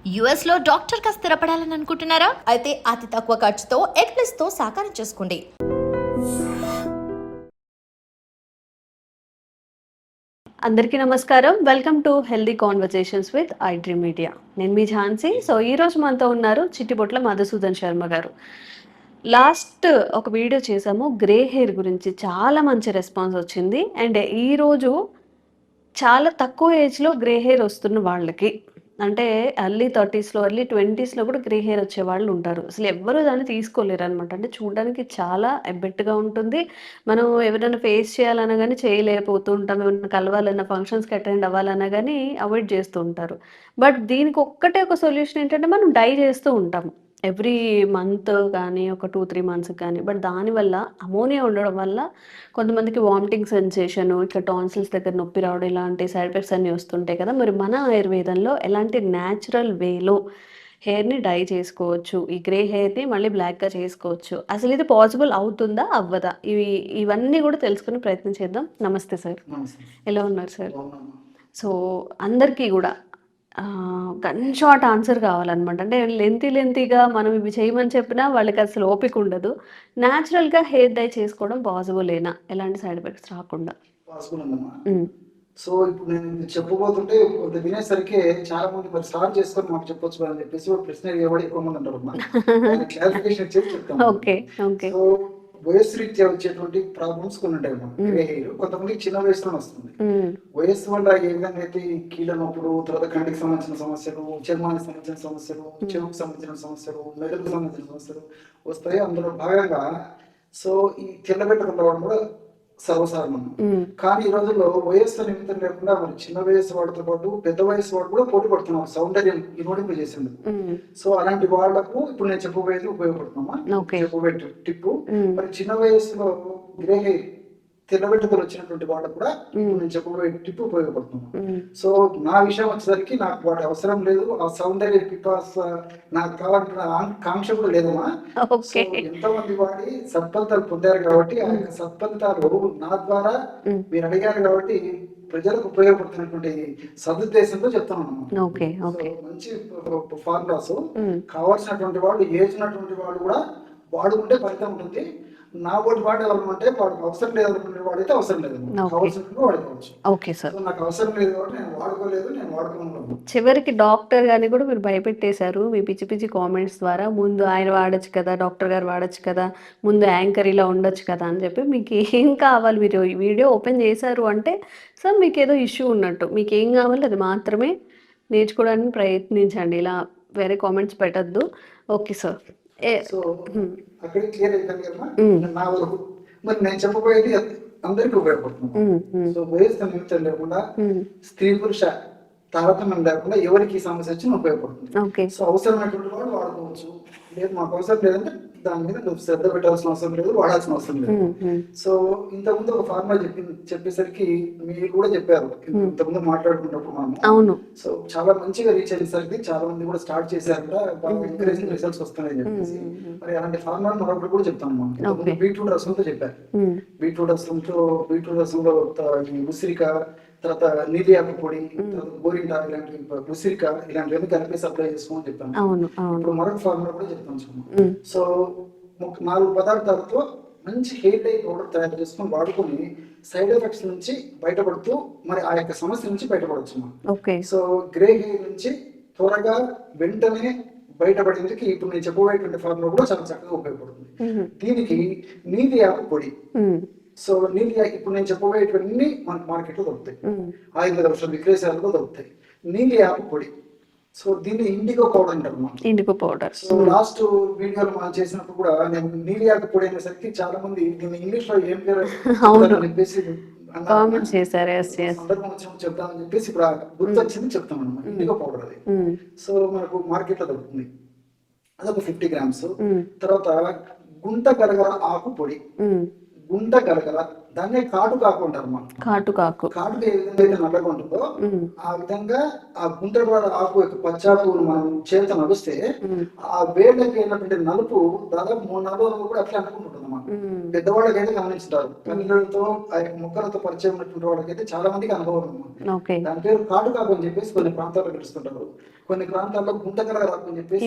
US లో doctor గా స్థిరపడాలని అనుకుంటున్నారా? అయితే అతి తక్కువ ఖర్చుతో ఎగ్ప్లస్ తో సాకారం చేసుకోండి. అందరికీ నమస్కారం. Welcome to healthy conversations with I dream media. నేను మీ ఝాన్సీ. సో ఈరోజు మనతో ఉన్నారు చిట్టిబొట్ల మధుసూదన్ శర్మ గారు. లాస్ట్ ఒక వీడియో చేసాము గ్రే హెయిర్ గురించి, చాలా మంచి రెస్పాన్స్ వచ్చింది. అండ్ ఈరోజు చాలా తక్కువ ఏజ్లో గ్రే హెయిర్ వస్తున్న వాళ్ళకి, అంటే ఎర్లీ 30స్లో ఎర్లీ 20స్లో కూడా గ్రే హెయిర్ వచ్చే వాళ్ళు ఉంటారు. అసలు ఎవ్వరూ దాన్ని తీసుకోలేరు అనమాట. అంటే చూడడానికి చాలా ఎబ్బెట్టుగా ఉంటుంది. మనం ఎవరైనా ఫేస్ చేయాలన్నా కానీ చేయలేకపోతూ ఉంటాం. ఎవరైనా కలవాలన్నా, ఫంక్షన్స్కి అటెండ్ అవ్వాలన్నా కానీ అవాయిడ్ చేస్తూ ఉంటారు. బట్ దీనికి ఒక్కటే ఒక సొల్యూషన్ ఏంటంటే మనం డై చేస్తూ ఉంటాము ఎవ్రీ మంత్ కానీ, ఒక 2-3 మంత్స్కి కానీ. బట్ దానివల్ల అమోనియా ఉండడం వల్ల కొంతమందికి వామిటింగ్ సెన్సేషను, ఇట్లా టాన్సిల్స్ దగ్గర నొప్పి రావడం, ఇలాంటి సైడ్ ఎఫెక్ట్స్ అన్నీ వస్తుంటాయి కదా. మరి మన ఆయుర్వేదంలో ఎలాంటి న్యాచురల్ వేలో హెయిర్ని డై చేసుకోవచ్చు, ఈ గ్రే హెయిర్ని మళ్ళీ బ్లాక్గా చేసుకోవచ్చు, అసలు ఇది పాసిబుల్ అవుతుందా అవ్వదా, ఇవన్నీ కూడా తెలుసుకునే ప్రయత్నం చేద్దాం. నమస్తే సార్, ఎలా ఉన్నారు సార్? సో అందరికీ కూడా గన్ షార్ట్ ఆన్సర్ కావాలన్నమాట. అంటే లెంతీగా మనం ఇవి చేయమని చెప్పినా వాళ్ళకి అసలు ఓపిక ఉండదు. న్యాచురల్గా హెయిర్ డై చేసుకోవడం పాసిబులేనా, ఎలాంటి సైడ్ ఎఫెక్ట్స్ రాకుండా? పాసిబుల్ ఉందమ్మా. సో ఇప్పుడు నేను చెప్పబోతుంటే వినేసరికి చాలా మంది మరి స్టార్ట్ చేసుకొని మాకు చెప్పొచ్చు అని చెప్పేసి ప్రశ్న ఎవరు ఎక్కువ మంది అంటారు. క్లారిఫికేషన్ చేసి చెప్తాను. Okay okay. సో వయస్సు రీత్యా వచ్చేటువంటి ప్రాబ్లమ్స్ కొన్ని ఉంటాయి అన్నమాట. గ్రే హెయిర్ కొంతమందికి చిన్న వయసులో వస్తుంది. వయస్సు వల్ల ఏ విధంగా అయితే కీళ్ళ నొప్పులు, తర్వాత కంటికి సంబంధించిన సమస్యలు, చర్మానికి సంబంధించిన సమస్యలు, చెవుకు సంబంధించిన సమస్యలు, మెదడుకు సంబంధించిన సమస్యలు వస్తాయి. అందులో భాగంగా సో ఈ తెల్లబెట్టకుండా రావడం కూడా సర్వసాధారణం. కానీ ఈ రోజుల్లో వయస్సు నిమిత్తం లేకుండా మరి చిన్న వయస్సు వాడితో పాటు పెద్ద వయస్సు వాడు కూడా పోటీ పడుతున్నారు సౌందర్యం ఇన్వడింపు చేసింది. సో అలాంటి వాళ్లకు ఇప్పుడు నేను చెప్పబోయేది ఉపయోగపడుతున్నామా, చెప్పబోయే టిప్పు. మరి చిన్న వయస్సులో గ్రే హెయిర్ తెల్లబెట్టుకొని వచ్చినటువంటి వాళ్ళకు కూడా ఇప్పుడు నేను చెప్పబోయే టిప్పు ఉపయోగపడుతున్నాను. సో నా విషయం వచ్చేసరికి నాకు వాటి అవసరం లేదు, ఆ సౌందర్య పిపాస నాకు కావాల్సిన కాంక్ష కూడా లేదమ్మా. సో ఎంతో మంది వాడి సత్ఫలితాలు పొందారు కాబట్టి ఆ యొక్క సత్ఫలితాలు నా ద్వారా మీరు అడిగారు కాబట్టి ప్రజలకు ఉపయోగపడుతున్నటువంటి సదుద్దేశంతో చెప్తున్నాను. మంచి ఫార్ములాస్ కావాల్సినటువంటి వాళ్ళు, ఏజ్ ఉన్నటువంటి వాళ్ళు కూడా వాడుకుంటే ఫలితం ఉంటుంది. నా వాటి వాడు ఎవరంటే వాడికి అవసరం లేదనుకునే వాడైతే అవసరం లేదు, కావాల్సినట్టు వాడుకోవచ్చు. ఓకే సార్, నాకు అవసరం లేదు కాబట్టి నేను వాడుకోలేదు, నేను వాడుకోను. చివరికి డాక్టర్ గారిని కూడా మీరు భయపెట్టేశారు మీ పిచ్చి పిచ్చి కామెంట్స్ ద్వారా. ముందు ఆయన వాడచ్చు కదా, డాక్టర్ గారు వాడచ్చు కదా, ముందు యాంకర్ ఇలా ఉండొచ్చు కదా అని చెప్పి. మీకు ఏం కావాలి, మీరు ఈ వీడియో ఓపెన్ చేశారు అంటే సార్ మీకు ఏదో ఇష్యూ ఉన్నట్టు. మీకు ఏం కావాలి అది మాత్రమే నేర్చుకోవడానికి ప్రయత్నించండి, ఇలా వేరే కామెంట్స్ పెట్టద్దు. Okay sir. అక్కడ క్లియర్ అయిపోయింది కదా. నా వరకు మరి నేను చెప్పబోయేది అందరికీ ఉపయోగపడుతుంది. సో వయసు నిమిత్తం లేకుండా, స్త్రీ పురుష తారతమ్యం లేకుండా ఎవరికి ఈ సమస్య వచ్చి ఉపయోగపడుతుంది. సో అవసరమైనటువంటి వాడు వాడుకోవచ్చు, లేదు మాకు అవసరం లేదంటే దాని మీద నువ్వు శ్రద్ధ పెట్టాల్సిన అవసరం లేదు, వాడాల్సిన అవసరం లేదు. సో ఇంతకుముందు ఒక ఫార్ములా చెప్పేసరికి మీరు కూడా చెప్పారు ఇంతకుముందు మాట్లాడుకున్నప్పుడు మనం. సో చాలా మంచిగా రీచ్ అయ్యేసరికి చాలా మంది కూడా స్టార్ట్ చేశారు కూడా, బాగా ఎంకరేజింగ్ రిజల్ట్స్ వస్తున్నాయని చెప్పేసి. మరి అలాంటి ఫార్ములా మరొకటి కూడా చెప్తాను మనం. బీట్రూట్ రసంతో చెప్పారు. బీట్రూట్ రసంలో ఉసిరిక, తర్వాత నీలి ఆకు పొడి, గోరింట, ఇలాంటి ఉసిరిక ఇలాంటివన్నీ కలిపేసి అప్లై చేసుకోమని చెప్పాను. ఇప్పుడు మరొక ఫార్ములా కూడా చెప్తాను. సో 4 పదార్థాలతో మంచి హెయిర్ డై పౌడర్ తయారు చేసుకొని వాడుకొని సైడ్ ఎఫెక్ట్స్ నుంచి బయటపడుతూ మరి ఆ యొక్క సమస్య నుంచి బయటపడవచ్చు మనం. సో గ్రే హెయిర్ నుంచి త్వరగా వెంటనే బయటపడేందుకు ఇప్పుడు నేను చెప్పబోయేటువంటి ఫార్ములా కూడా చాలా చక్కగా ఉపయోగపడుతుంది. దీనికి నీలి ఆకు పొడి. సో నీలి ఇప్పుడు నేను చెప్పబోయేటువంటి మనకు మార్కెట్లో దొరుకుతాయి, ఆయుర్వేద ఔషధ విక్రయశాలలో దొరుకుతాయి. నీలి ఆకు పొడి. సో దీన్ని ఇండిగో పౌడర్ అంటారు. IndiGo powder. సో లాస్ట్ వీడియోలో మనం చేసినప్పుడు కూడా నేను నీలి ఆకు పొడి అనేసరికి చాలా మంది దీన్ని ఇంగ్లీష్ లో ఏం పేరు చెప్పేసి చెప్తామని చెప్పేసి ఇప్పుడు గుర్తొచ్చింది చెప్తాం అనమాట. ఇండిగో పౌడర్ అది. సో మనకు మార్కెట్ లో దొరుకుతుంది, అదొక 50 grams. తర్వాత గుంట గరగర ఆకు పొడి. గుంట గరగర దాన్నే కాటు కాకు అంటారమ్మా. కాటుకాకు. కాటుక ఏ విధంగా అయితే నల్లగా ఉంటుందో ఆ విధంగా ఆ గుంటగడ ఆకు యొక్క పచ్చాకు మనం చేతితో నడుస్తే ఆ వేళ్ళకి అయినటువంటి నలుపు దాదాపు 3-4 రోజులు కూడా అట్లా అనుకుంటుందన్నమాట. పెద్దవాళ్ళకైతే గమనించుతారు, పిల్లలతో ఆ యొక్క మొక్కలతో పరిచయం ఉన్నటువంటి వాళ్ళకైతే చాలా మందికి అనుభవం అన్నమాట. ఓకే. దాని పేరు కాటుకాకు అని చెప్పేసి కొన్ని ప్రాంతాల్లో పిలుస్తుంటారు, కొన్ని ప్రాంతాల్లో గుంటగడ ఆకు అని చెప్పేసి.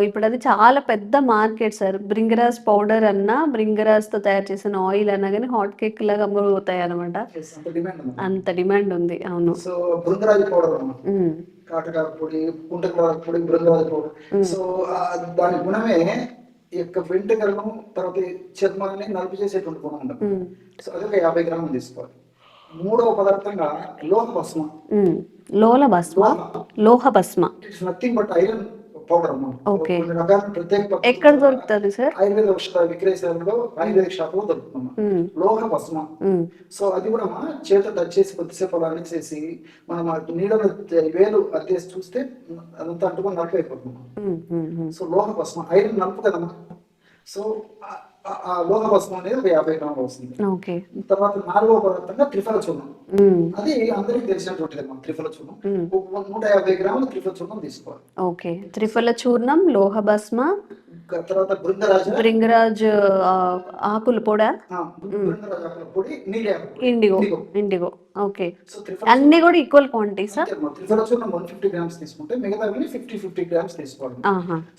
ఇప్పుడు అది చాలా పెద్ద మార్కెట్ సార్. బ్రింగరాజ్ పౌడర్ అన్నా, బ్రింగరాజ్ తో తయారు చేసిన ఆయిల్ అన్నా కానీ హాట్ కేక్ లాగా అమ్ముడుపోతాయి అనమాట. అంత డిమాండ్ ఉంది. అంత డిమాండ్ ఉంది. అవును. సో బృంగరాజు పౌడర్ అన్నమాట, కాటకాకు పొడి, గుంటగడ పొడి, బృంగరాజు పౌడర్. సో దాని గుణమే ఈ యొక్క వెంట్రుకలను తర్వాత చర్మాన్ని నలుపు చేసేటువంటి గుణం ఉండదు. సో అది ఒక 50 గ్రాములు తీసుకోవాలి. మూడవ పదార్థంగా లోహ భస్మ. లోహ భస్మ it's nothing but iron powder అన్నమాట. ఓకే. కొన్ని రకాల ప్రత్యేక ఎక్కడ దొరుకుతుంది సార్? ఆయుర్వేద ఔషధ విక్రయశాలలో ఆయుర్వేదిక షాపులో దొరుకుతుంది లోహ భస్మ. సో అది కూడా చేత టచ్ చేసి కొద్దిసేపు అలా అనేసి మనం నీళ్ళలో వేలు అద్దేసి చూస్తే అదంతా అంటుకొని నలుపు అయిపోతుంది. సో లోహ భస్మ ఐరన్ నలుపు కదమ్మా. సో ఆ లోహ భస్మం అనేది ఒక 50 గ్రాములు వస్తుంది. తర్వాత 4వ పదార్థంగా త్రిఫల చూర్ణం. అది అందరికి తెలిసినటువంటిది అమ్మా. త్రిఫల చూర్ణం 150 గ్రాములు త్రిఫల చూర్ణం తీసుకోవాలి. ఓకే. త్రిఫల చూర్ణం, లోహ భస్మ, తర్వాత భృంగరాజ్ ఆకుల పొడ, బృంగరాజ ఆకుల పొడి, ఇండిగో. ఓకే. అన్ని కూడా ఈక్వల్ క్వాంటిటీ సార్. త్రిఫల చూర్ణం 150 గ్రామ్స్ తీసుకుంటే మిగతా 50 గ్రామ్స్ తీసుకోవాలి.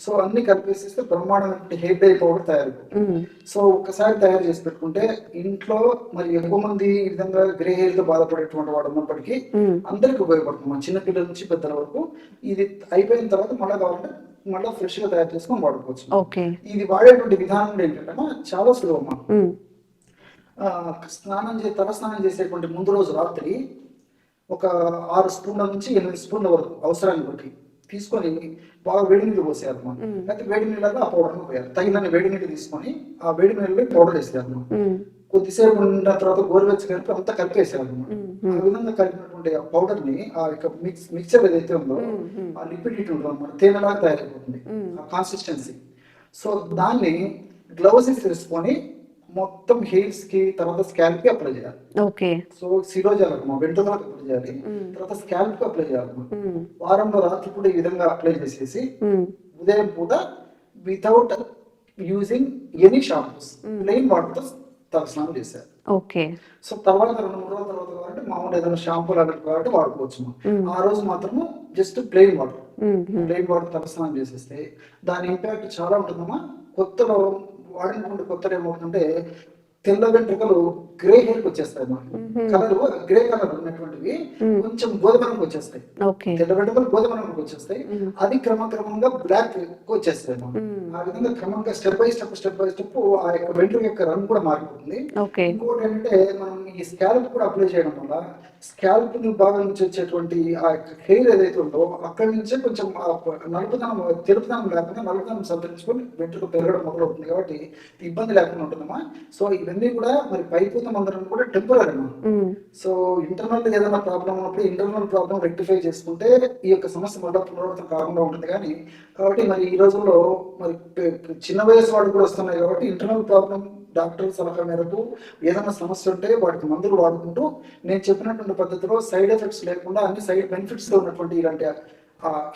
సో అన్ని కలిపేసిస్తే బ్రహ్మాండమైన హెయిర్ డై పౌడర్ తయారు. సో ఒకసారి తయారు చేసి పెట్టుకుంటే ఇంట్లో మరి ఎక్కువ మంది ఈ విధంగా గ్రే హెయిర్ తో బాధపడేటువంటి వాడు ఉన్నప్పటికీ అందరికి ఉపయోగపడుతుంది, మన చిన్న పిల్లల నుంచి పెద్దల వరకు. ఇది అయిపోయిన తర్వాత మళ్ళీ కావాలంటే మళ్ళీ ఫ్రెష్ గా తయారు చేసుకొని వాడుకోవచ్చు. ఇది వాడేటువంటి విధానం ఏంటంటే చాలా సులభమా. తల స్నానం చేసేటువంటి ముందు రోజు రాత్రి ఒక 6 స్పూన్ల నుంచి 8 స్పూన్ల వరకు అవసరాన్ని బట్టి తీసుకొని బాగా వేడి నీళ్ళు పోసేయాలి. అయితే వేడి నీళ్ళగా ఆ పౌడర్ పోయాలి. తగినన్ని వేడి నీళ్ళు తీసుకొని ఆ వేడి నీళ్ళు పౌడర్ వేసేయాలి. కొద్దిసేపు ఉన్న తర్వాత గోరువెచ్చ కలిపి అంతా కలిపేసేయాలి. ఆ విధంగా కలిపినటువంటి ఆ పౌడర్ ని ఆ యొక్క మిక్చర్ ఏదైతే ఉందో ఆ లిక్విడిటీ ఉంటుంది అన్నమాట, తేనెలాగా తయారైపోతుంది ఆ కన్సిస్టెన్సీ. సో దాన్ని గ్లౌస్ వేసుకొని మొత్తం హెయిర్స్ కి తర్వాత స్కాల్ప్ కి అప్లై చేయాలి. సో శిరోజాలకు వెంట్రుకలకు అప్లై చేయాలి, తర్వాత స్కాల్ప్ కి అప్లై చేయాలి. వారంలో రాత్రి కూడా ఈ విధంగా అప్లై చేసేసి ఉదయం పూట without using any shampoos plain water తో తలస్నానం చేశారు. సో తర్వాత 2-3 రోజుల తర్వాత కాబట్టి మామూలు ఏదైనా షాంపూ లాంటి కాబట్టి వాడుకోవచ్చు. ఆ రోజు మాత్రము జస్ట్ ప్లెయిన్ వాటర్ తలస్నానం చేసేస్తే దాని ఇంపాక్ట్ చాలా ఉంటుందమ్మా. కొత్తలో వాడినటువంటి కొత్తలో ఏమవుతుందంటే తెల్ల వెంట్రుకలు గ్రే హెయిర్ కి వచ్చేస్తాయి. కలర్ గ్రే కలర్ ఉన్నటువంటివి కొంచెం గోధుమ రంగు వచ్చేస్తాయి. తెల్ల వెంట్రుకలు గోధుమ రంగుకి వచ్చేస్తాయి. అది క్రమంగా బ్లాక్ వచ్చేస్తాయి. ఆ విధంగా క్రమంగా స్టెప్ బై స్టెప్ ఆ యొక్క వెంట్రుక యొక్క రంగు కూడా మారిపోతుంది. ఇంకోటి ఏంటంటే మనం ఈ స్కాల్ప్ కూడా అప్లై చేయడం వల్ల స్కాల్ప్ భాగం నుంచి వచ్చేటువంటి ఆ యొక్క హెయిర్ ఏదైతే ఉందో అక్కడి నుంచే కొంచెం తెలుపుదనం లేకుండా నలుపుదనం సంతరించుకొని వెంట్రుక పెరగడం మొదలవుతుంది. కాబట్టి ఇబ్బంది లేకుండా ఉంటుందమ్మా. సో ఇవన్నీ కూడా మరి పైపూత మందరం కూడా టెంపరీ అమ్మా. సో ఇంటర్నల్ ఏదైనా ప్రాబ్లం ఉన్నప్పుడు ఇంటర్నల్ ప్రాబ్లం రెక్టిఫై చేసుకుంటే ఈ యొక్క సమస్య మళ్ళీ పునరావృతం కాకుండా ఉంటుంది. కానీ కాబట్టి మరి ఈ రోజుల్లో మరి చిన్న వయసు వాడు కూడా వస్తున్నాయి కాబట్టి ఇంటర్నల్ ప్రాబ్లం డాక్టర్ సలహా మేరకు ఏదైనా సమస్య ఉంటే వాటికి మందులు వాడుకుంటూ నేను చెప్పినటువంటి పద్ధతిలో సైడ్ ఎఫెక్ట్స్ లేకుండా అన్ని సైడ్ బెనిఫిట్స్ తో ఉన్నటువంటి ఇలాంటి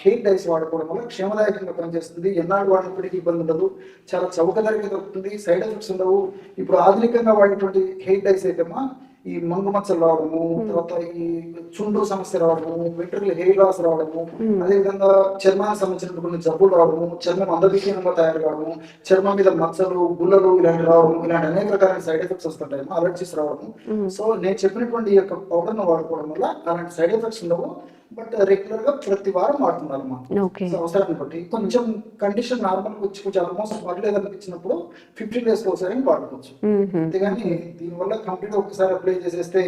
హెయిర్ డైస్ వాడుకోవడం వల్ల క్షేమదాయకంగా పనిచేస్తుంది. ఎన్నాళ్ళు వాడినప్పటికీ ఇబ్బంది ఉండదు, చాలా చౌకధరగా దొరుకుతుంది, సైడ్ ఎఫెక్ట్స్ ఉండవు. ఇప్పుడు ఆధునికంగా వాడేటువంటి హెయిర్ డైస్ అయితేమా ఈ మంగు మచ్చలు రావడము, తర్వాత ఈ చుండ్రు సమస్య రావడము, వెంట్రుకలు హెయిర్ లాస్ రావడము, అదేవిధంగా చర్మానికి సంబంధించిన కొన్ని జబ్బులు రావడము, చర్మం అందవిహీనంగా తయారు కావడము, చర్మం మీద మచ్చలు, గుల్లలు ఇలాంటి రావడం, ఇలాంటి అనేక రకాల సైడ్ ఎఫెక్ట్స్ వస్తుంటాయి, అలర్జీస్ రావడం. సో నేను చెప్పినటువంటి ఈ యొక్క పౌడర్ ను వాడుకోవడం వల్ల అలాంటి సైడ్ ఎఫెక్ట్స్ ఉండవు. బట్ రెగ్యులర్ గా ప్రతి వారం వాడుతున్నారమ్మా. అవసరాన్ని బట్టి కొంచెం కండిషన్ నార్మల్ వచ్చి కొంచెం ఆల్మోస్ట్ పర్లేదు అనిపించినప్పుడు 15 days ఒకసారి వాడుకోవచ్చు. అంతేగాని దీనివల్ల కంప్లీట్ ఒకసారి అప్లై చేసేస్తే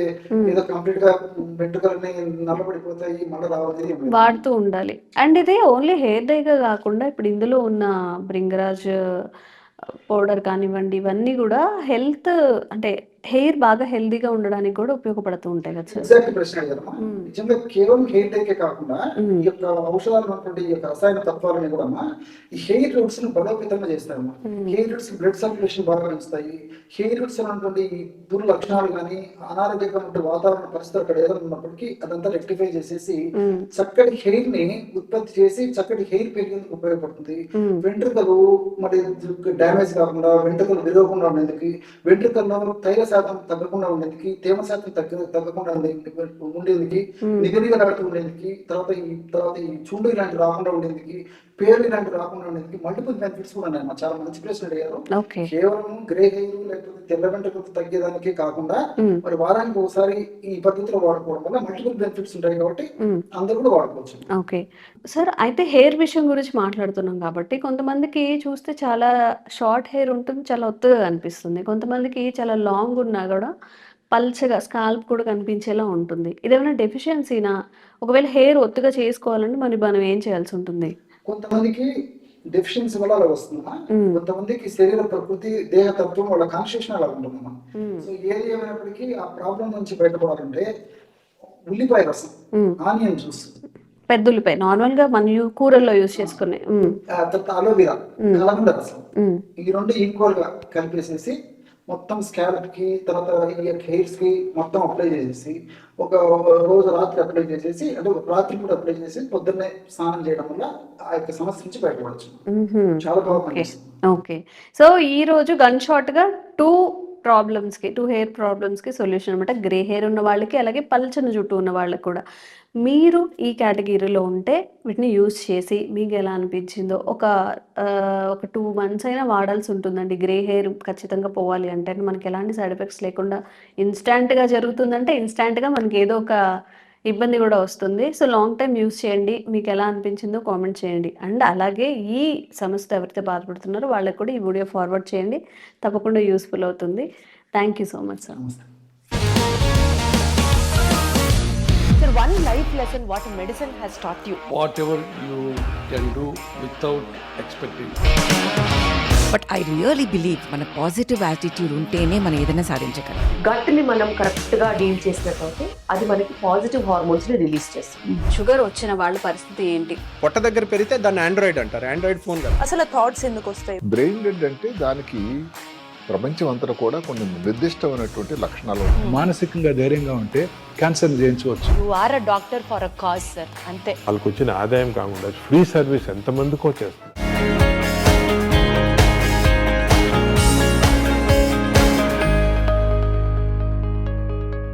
ఏదో కంప్లీట్ గా వెంట్రుకలన్నీ నల్లబడిపోతాయి మళ్ళీ రావాలి వాడుతూ ఉండాలి. అండ్ ఇది ఓన్లీ హెయిర్ డైగా కాకుండా ఇప్పుడు ఇందులో ఉన్న బ్రింగరాజ్ పౌడర్ కానివ్వండి, ఇవన్నీ కూడా హెల్త్ అంటే హెయిర్ బాగా హెల్దీగా ఉండడానికి కూడా ఉపయోగపడుతూ ఉంటాయి కదా సార్? ఎగ్జాక్ట్ ప్రశ్న అడిగారమ్మా. నిజంగా కేవలం హెయిర్ డేకే కాకుండా ఈ యొక్క ఔషధాలు ఉన్నటువంటి ఈ యొక్క రసాయన తత్వాలని కూడా ఈ హెయిర్ రూట్స్ ని బలోపేతంగా చేస్తాయమ్మా. హెయిర్ రూట్స్ బ్లడ్ సర్క్యులేషన్ బాగా పెంచుతాయి. హెయిర్ రూట్స్ ఉన్నటువంటి ఈ దుర్ లక్షణాలు కానీ అనారోగ్యంగా ఉండే వాతావరణ పరిస్థితులు అక్కడ ఏదైనా ఉన్నప్పటికీ అదంతా రెక్టిఫై చేసేసి చక్కటి హెయిర్ ని ఉత్పత్తి చేసి చక్కటి హెయిర్ పెరిగేందుకు ఉపయోగపడుతుంది. వెంట్రుకలు మరి డ్యామేజ్ కాకుండా, వెంట్రుకలు విరగకుండా ఉండేందుకు, వెంట్రుకల్లో తైల శాతం తగ్గకుండా ఉండేందుకు, తేమ శాతం తగ్గకుండా ఉండేందుకు, నిగనిగలాడుతూ ఉండేందుకు, తర్వాత ఈ చుండు ఇలాంటి రాకుండా ఉండేందుకు, పేరు ఇలాంటి రాకుండా ఉండేందుకు మల్టిపుల్ బెనిఫిట్స్ కూడా ఉన్నాయి. చాలా మంచి ప్రశ్న అడిగారు. కేవలం గ్రే హెయిర్ లేకపోతే తెల్ల వెంట్రుకలు తగ్గేదానికే కాకుండా మరి వారానికి ఒకసారి ఈ పద్ధతిలో వాడుకోవడం వల్ల మల్టిపుల్ బెనిఫిట్స్ ఉంటాయి కాబట్టి అందరూ కూడా వాడుకోవచ్చు. ఓకే సార్, అయితే హెయిర్ విషయం గురించి మాట్లాడుతున్నాం కాబట్టి కొంతమందికి చూస్తే చాలా షార్ట్ హెయిర్ ఉంటుంది, చాలా ఒత్తుగా కనిపిస్తుంది. కొంతమందికి చాలా లాంగ్ ఉన్నా కూడా పల్చగా స్కాల్ప్ కూడా కనిపించేలా ఉంటుంది. ఇదేమైనా డెఫిషియన్సీనా? ఒకవేళ హెయిర్ ఒత్తుగా చేసుకోవాలంటే మనం ఏం చేయాల్సి ఉంటుంది? కొంతమందికి డెఫిషియన్సీ వల్ల అలా వస్తుందమ్మా. కొంతమందికి శరీర ప్రకృతి, దేహ తత్వం, వాళ్ళ కాన్స్టిట్యూషన్ అలా ఉంటుందమ్మా. సో ఏది ఏమైనప్పటికీ ఆ ప్రాబ్లం నుంచి బయటపడాలంటే ఉల్లిపాయ రసం, ఆనియన్ జ్యూస్, పెద్ద ఉల్లిపాయ నార్మల్ గా మనం కూరల్లో యూజ్ చేసుకునే, తర్వాత అలోవెరా, కలబంద రసం, ఈ రెండు ఈక్వల్ గా కలిపేసేసి మొత్తం స్కాల్ప్ కి, తర్వాత ఈ హెయిర్స్ కి మొత్తం అప్లై చేసేసి ఒక రోజు రాత్రి అప్లై చేసేసి, అంటే రాత్రి కూడా అప్లై చేసి పొద్దున్నే స్నానం చేయడం వల్ల ఆ యొక్క సమస్య నుంచి బయటపడచ్చు. చాలా బాగా పనిచేస్తుంది. ఓకే, సో ఈ రోజు గన్ షార్ట్ గా టూ హెయిర్ ప్రాబ్లమ్స్ కి సొల్యూషన్ అనమాట. గ్రే హెయిర్ ఉన్న వాళ్ళకి, అలాగే పల్చని జుట్టు ఉన్న వాళ్ళకి కూడా. మీరు ఈ కేటగిరీలో ఉంటే వీటిని యూజ్ చేసి మీకు ఎలా అనిపించిందో ఒక 2 months అయినా వాడాల్సి ఉంటుందండి. గ్రే హెయిర్ ఖచ్చితంగా పోవాలి అంటే మనకి ఎలాంటి సైడ్ ఎఫెక్ట్స్ లేకుండా ఇన్స్టాంట్గా జరుగుతుందంటే ఇన్స్టాంట్గా మనకి ఏదో ఒక ఇబ్బంది కూడా వస్తుంది. సో లాంగ్ టైం యూజ్ చేయండి, మీకు ఎలా అనిపించిందో కామెంట్ చేయండి. అండ్ అలాగే ఈ సమస్యతో ఎవరైతే బాధపడుతున్నారో వాళ్ళకి కూడా ఈ వీడియో ఫార్వర్డ్ చేయండి, తప్పకుండా యూస్ఫుల్ అవుతుంది. Thank you so much sir. Sir, one life lesson what medicine has taught you. Whatever you can do without expecting. But I really believe మన పాజిటివ్ యాటిట్యూడ్ ఉంటేనే మనం ఏదైనా సాధించగలం. గట్ని మనం కరెక్ట్గా డీల్ చేసినట్లయితే అది మనకి పాజిటివ్ హార్మోన్స్ని రిలీజ్ చేస్తుంది. షుగర్ వచ్చిన వాళ్ళ పరిస్థితి ఏంటి? పొట్ట దగ్గర పెరిగితే దాన్ని ఆండ్రాయిడ్ అంటారు, ఆండ్రాయిడ్ ఫోన్ కదా. అసలు థాట్స్ ఎందుకు వస్తాయి? బ్రెయిన్ డెడ్ అంటే దానికి ప్రపంచం అంతా కూడా కొన్ని నిర్దిష్టమైనటువంటి లక్షణాలు ఉన్నాయి. మానసికంగా ధైర్యంగా ఉంటే క్యాన్సర్ జయించవచ్చు. You are a doctor for a cause sir, అంతే. వాళ్ళకి వచ్చిన ఆదాయం కాకుండా ఫ్రీ సర్వీస్ ఎంతమందికో చేస్తుంది.